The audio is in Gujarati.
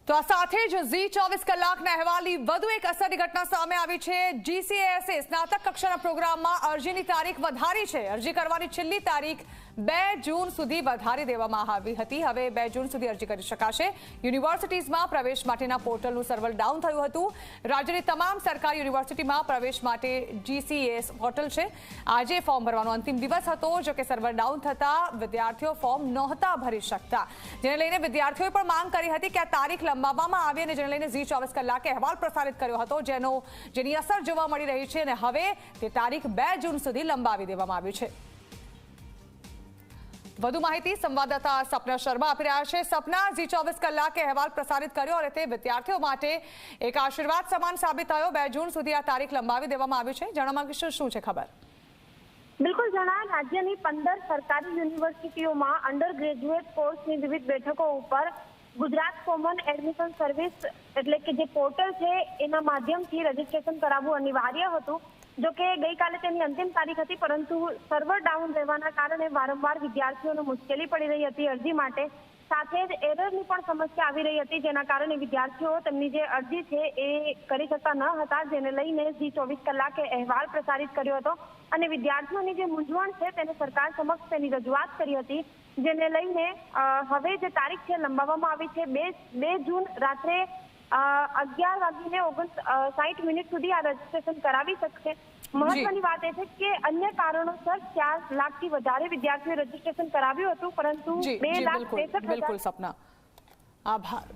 તો આ સાથે જ ઝી 24 કલાકના અહેવાલની વધુ એક અસરની ઘટના સામે આવી છે। જીસીએસએ સ્નાતક કક્ષાના પ્રોગ્રામમાં અરજીની તારીખ વધારી છે। અરજી કરવાની છેલ્લી તારીખ 2 જૂન સુધી વધારી દેવામાં આવી હતી। હવે 2 જૂન સુધી અરજી કરી શકાશે। યુનિવર્સિટીઝમાં પ્રવેશ માટેના પોર્ટલનું સર્વર ડાઉન થયું હતું। રાજ્યની તમામ સરકારી યુનિવર્સિટીમાં પ્રવેશ માટે જીસીએસ પોર્ટલ છે। આજે ફોર્મ ભરવાનો અંતિમ દિવસ હતો, જો કે સર્વર ડાઉન થતાં વિદ્યાર્થીઓ ફોર્મ નહોતા ભરી શકતા, જેને લઈને વિદ્યાર્થીઓએ પણ માંગ કરી હતી કે આ તારીખ લંબાવવામાં આવે, અને જેને લઈને ઝી 24 કલાકે અહેવાલ પ્રસારિત કર્યો હતો, જેની અસર જોવા મળી રહી છે, અને હવે તે તારીખ 2 જૂન સુધી લંબાવી દેવામાં આવી છે। વધુ માહિતી સંવાદદાતા સપના શર્મા આપી રહ્યા છે। સપના, ઝી 24 કલાકે અહેવાલ પ્રસારિત કર્યો અને તે વિદ્યાર્થીઓ માટે એક આશીર્વાદ સમાન સાબિત થયો। 2 જૂન સુધી આ તારીખ લંબાવી દેવામાં આવી છે। જાણવા માંગીશું શું છે ખબર? બિલકુલ જણા, રાજ્યની 15 સરકારી યુનિવર્સિટીઓમાં અંડર ગ્રેજ્યુએટ કોર્સની વિવિધ બેઠકો ઉપર ગુજરાત કોમન એડમિશન સર્વિસ એટલે કે જે પોર્ટલ છે એના માધ્યમથી રજીસ્ટ્રેશન કરાવવું અનિવાર્ય હતું। જો કે ગઈકાલે તેની અંતિમ તારીખ હતી, પરંતુ સર્વર ડાઉન રહેવાના કારણે વારંવાર વિદ્યાર્થીઓને મુશ્કેલી પડી રહી હતી અરજી માટે। સાથે જ એરરની પણ સમસ્યા આવી રહી હતી, જેના કારણે વિદ્યાર્થીઓ તેમની જે અરજી છે એ કરી શકતા ન હતા, જેને લઈને ઝી 24 કલાકે અહેવાલ પ્રસારિત કર્યો હતો અને વિદ્યાર્થીઓની જે મૂંઝવણ છે તેને સરકાર સમક્ષ તેની રજૂઆત કરી હતી, જેને લઈને હવે જે તારીખ છે લંબાવવામાં આવી છે। 2 જૂન રાત્રે 11:59 સુધી આ રજીસ્ટ્રેશન કરાવી શકશે। મહત્વની વાત એ છે કે અન્ય કારણોસર 4 લાખથી વધારે વિદ્યાર્થીઓએ રજીસ્ટ્રેશન કરાવ્યું હતું, પરંતુ 2,63,000 બિલકુલ સપના, આભાર।